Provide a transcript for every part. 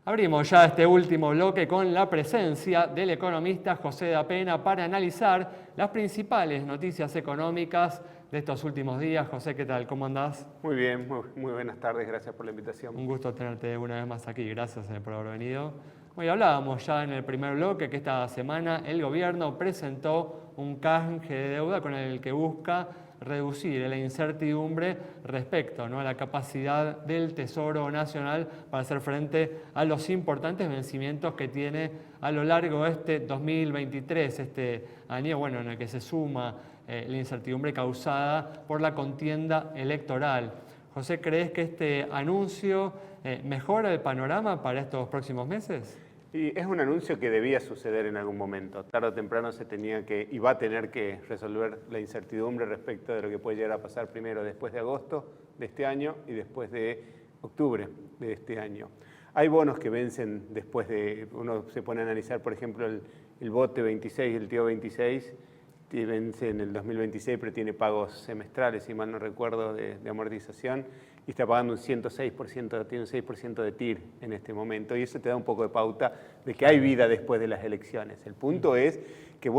Abrimos ya este último bloque con la presencia del economista José da Pena para analizar las principales noticias económicas de estos últimos días. José, ¿qué tal? ¿Cómo andás? Muy bien, muy buenas tardes, gracias por la invitación. Un gusto tenerte una vez más aquí, gracias por haber venido. Hoy hablábamos ya en el primer bloque que esta semana el gobierno presentó un canje de deuda con el que busca reducir la incertidumbre respecto, ¿no?, a la capacidad del Tesoro Nacional para hacer frente a los importantes vencimientos que tiene a lo largo de este 2023, este año en el que se suma la incertidumbre causada por la contienda electoral. José, ¿crees que este anuncio mejora el panorama para estos próximos meses? Y es un anuncio que debía suceder en algún momento. Tarde o temprano se tenía que y va a tener que resolver la incertidumbre respecto de lo que puede llegar a pasar primero después de agosto de este año y después de octubre de este año. Hay bonos que vencen después de, uno se pone a analizar, por ejemplo, el bote 26, el tío 26, que vence en el 2026, pero tiene pagos semestrales, si mal no recuerdo, de amortización, y está pagando un 106%, tiene un 6% de TIR en este momento, y eso te da un poco de pauta de que hay vida después de las elecciones. El punto es que,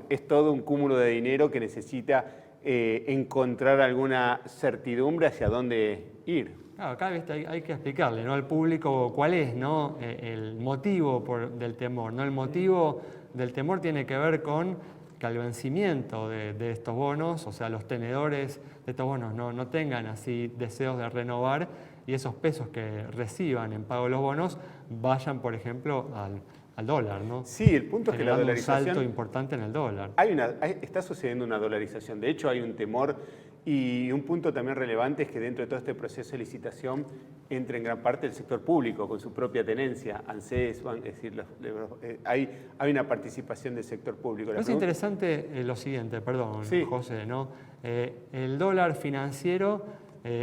es todo un cúmulo de dinero que necesita encontrar alguna certidumbre hacia dónde ir. Claro, acá hay que explicarle, ¿no?, al público cuál es, ¿no?, el motivo del temor, ¿no? El motivo del temor tiene que ver con que al vencimiento de estos bonos, o sea, los tenedores de estos bonos no tengan así deseos de renovar y esos pesos que reciban en pago de los bonos vayan, por ejemplo, al dólar, ¿no? Sí, el punto es que la dolarización... un salto importante en el dólar. Está sucediendo una dolarización. De hecho, hay un temor y un punto también relevante es que dentro de todo este proceso de licitación entra en gran parte el sector público con su propia tenencia, ANSES, es decir, hay una participación del sector público. Es interesante lo siguiente, perdón, sí, José, ¿no? El dólar financiero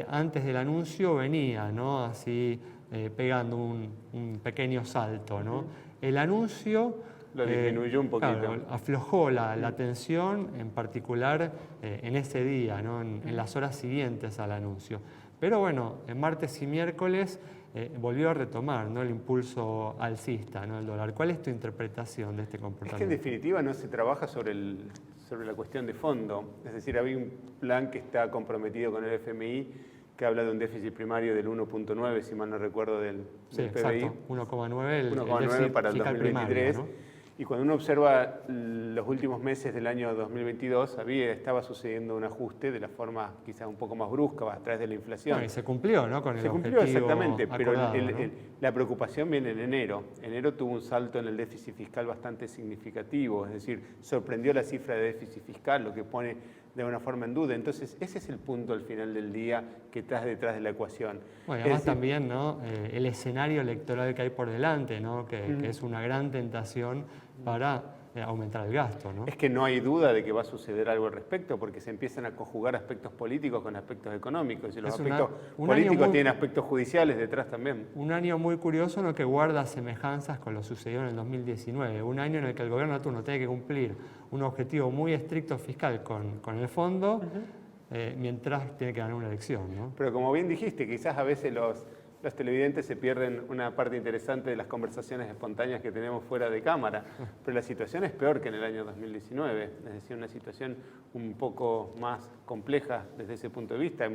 antes del anuncio venía, ¿no?, así pegando un pequeño salto, ¿no? El anuncio lo disminuyó un poquito. Claro, aflojó la tensión, en particular en ese día, ¿no?, en las horas siguientes al anuncio. Pero bueno, en martes y miércoles volvió a retomar, ¿no?, el impulso alcista, ¿no?, el dólar. ¿Cuál es tu interpretación de este comportamiento? Es que en definitiva no se trabaja sobre la cuestión de fondo. Es decir, había un plan que está comprometido con el FMI que habla de un déficit primario del 1.9, si mal no recuerdo, del PBI. Exacto, 1,9 el 1,9 para el 2023. Primario, ¿no? Y cuando uno observa los últimos meses del año 2022, estaba sucediendo un ajuste de la forma quizás un poco más brusca, a través de la inflación. Bueno, y se cumplió, ¿no?, con el objetivo exactamente, acordado, pero ¿no? la preocupación viene en enero. Enero tuvo un salto en el déficit fiscal bastante significativo, es decir, sorprendió la cifra de déficit fiscal, lo que pone de una forma en duda. Entonces, ese es el punto al final del día que está detrás de la ecuación. Bueno, además también, ¿no?, el escenario electoral que hay por delante, ¿no?, que es una gran tentación para aumentar el gasto, ¿no? Es que no hay duda de que va a suceder algo al respecto, porque se empiezan a conjugar aspectos políticos con aspectos económicos, y los aspectos políticos tienen aspectos judiciales detrás también. Un año muy curioso, ¿no?, que guarda semejanzas con lo sucedido en el 2019, un año en el que el gobierno de turno tiene que cumplir un objetivo muy estricto fiscal con el fondo, mientras tiene que ganar una elección, ¿no? Pero como bien dijiste, quizás a veces los televidentes se pierden una parte interesante de las conversaciones espontáneas que tenemos fuera de cámara, pero la situación es peor que en el año 2019, es decir, una situación un poco más compleja desde ese punto de vista.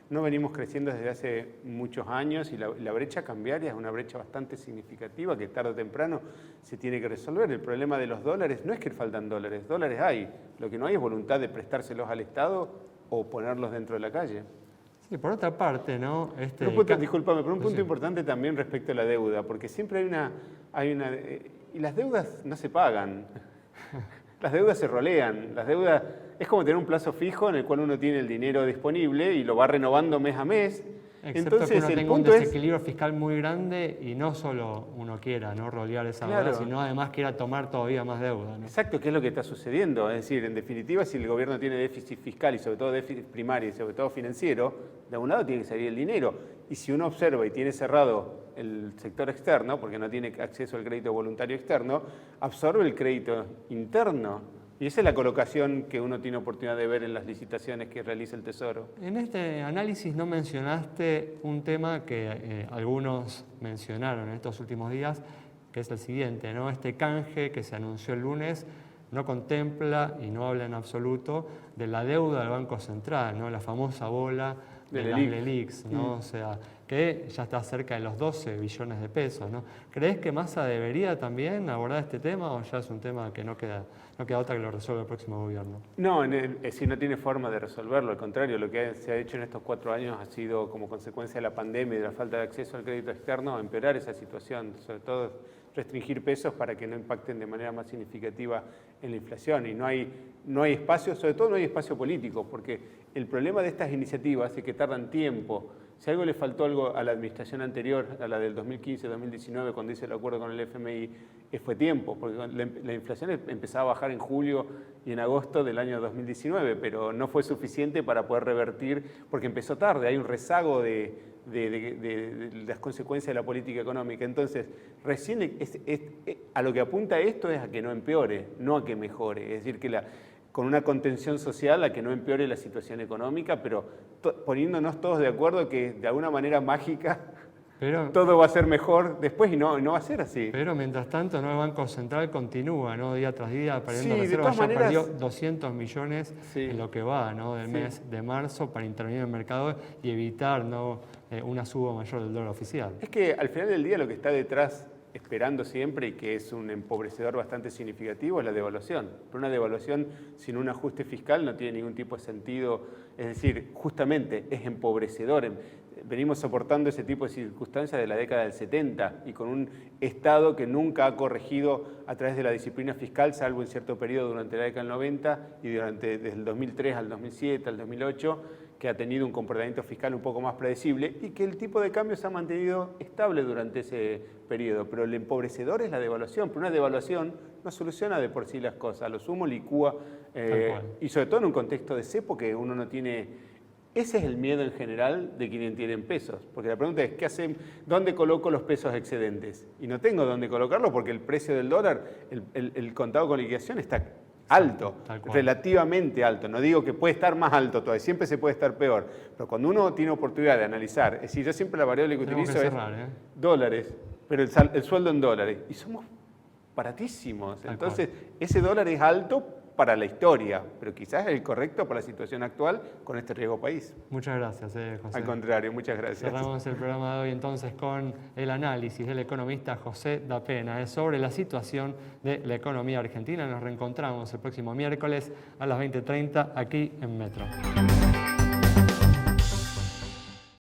No venimos creciendo desde hace muchos años y la brecha cambiaria es una brecha bastante significativa que tarde o temprano se tiene que resolver. El problema de los dólares no es que faltan dólares hay, lo que no hay es voluntad de prestárselos al Estado o ponerlos dentro de la calle. Y por otra parte, ¿no? Discúlpame, pero un punto importante también respecto a la deuda, porque siempre y las deudas no se pagan, las deudas se rolean, las deudas es como tener un plazo fijo en el cual uno tiene el dinero disponible y lo va renovando mes a mes. Excepto Entonces, que uno tenga un desequilibrio fiscal muy grande y no solo uno quiera no rolear esa deuda, sino además quiera tomar todavía más deuda, ¿no? Exacto, que es lo que está sucediendo. Es decir, en definitiva, si el gobierno tiene déficit fiscal y sobre todo déficit primario y sobre todo financiero, de algún lado tiene que salir el dinero. Y si uno observa y tiene cerrado el sector externo, porque no tiene acceso al crédito voluntario externo, absorbe el crédito interno. Y esa es la colocación que uno tiene oportunidad de ver en las licitaciones que realiza el Tesoro. En este análisis no mencionaste un tema que algunos mencionaron en estos últimos días, que es el siguiente, ¿no? Este canje que se anunció el lunes no contempla y no habla en absoluto de la deuda del Banco Central, ¿no? La famosa bola de las LELIQs, ¿no? O sea, que ya está cerca de los 12 billones de pesos, ¿no? ¿Crees que Massa debería también abordar este tema o ya es un tema que no queda otra que lo resuelva el próximo gobierno? No, si no tiene forma de resolverlo, al contrario, lo que se ha hecho en estos 4 años ha sido, como consecuencia de la pandemia y de la falta de acceso al crédito externo, empeorar esa situación, sobre todo restringir pesos para que no impacten de manera más significativa en la inflación. Y no hay espacio, sobre todo no hay espacio político, porque el problema de estas iniciativas es que tardan tiempo. Si algo le faltó algo a la administración anterior, a la del 2015-2019, cuando hizo el acuerdo con el FMI, fue tiempo, porque la inflación empezaba a bajar en julio y en agosto del año 2019, pero no fue suficiente para poder revertir, porque empezó tarde, hay un rezago de las consecuencias de la política económica. Entonces, recién a lo que apunta esto es a que no empeore, no a que mejore. Es decir, que con una contención social a que no empeore la situación económica, pero poniéndonos todos de acuerdo que de alguna manera mágica todo va a ser mejor después y no va a ser así. Pero mientras tanto, ¿no? El Banco Central continúa, ¿no? Día tras día perdiendo reservas. Ya perdió 200 millones en lo que va, ¿no? Del mes de marzo para intervenir en el mercado y evitar, ¿no? Una suba mayor del dólar oficial. Es que al final del día lo que está detrás, esperando siempre, y que es un empobrecedor bastante significativo, es la devaluación. Pero una devaluación sin un ajuste fiscal no tiene ningún tipo de sentido. Es decir, justamente es empobrecedor. Venimos soportando ese tipo de circunstancias de la década del 70 y con un Estado que nunca ha corregido a través de la disciplina fiscal, salvo en cierto periodo durante la década del 90 y desde el 2003 al 2007, al 2008, que ha tenido un comportamiento fiscal un poco más predecible y que el tipo de cambio se ha mantenido estable durante ese periodo. Pero el empobrecedor es la devaluación, pero una devaluación no soluciona de por sí las cosas, a lo sumo licúa, y sobre todo en un contexto de cepo que uno no tiene. Ese es el miedo en general de quienes tienen pesos, porque la pregunta es, ¿dónde coloco los pesos excedentes? Y no tengo dónde colocarlo porque el precio del dólar, el contado con liquidación está alto, relativamente alto. No digo que puede estar más alto todavía, siempre se puede estar peor. Pero cuando uno tiene oportunidad de analizar, es decir, yo siempre la variable que utilizo es dólares, pero el sueldo en dólares. Y somos baratísimos. Entonces, ese dólar es alto para la historia, pero quizás es el correcto para la situación actual con este riesgo país. Muchas gracias, José. Al contrario, muchas gracias. Cerramos el programa de hoy entonces con el análisis del economista José Da Pena sobre la situación de la economía argentina. Nos reencontramos el próximo miércoles a las 20:30 aquí en Metro.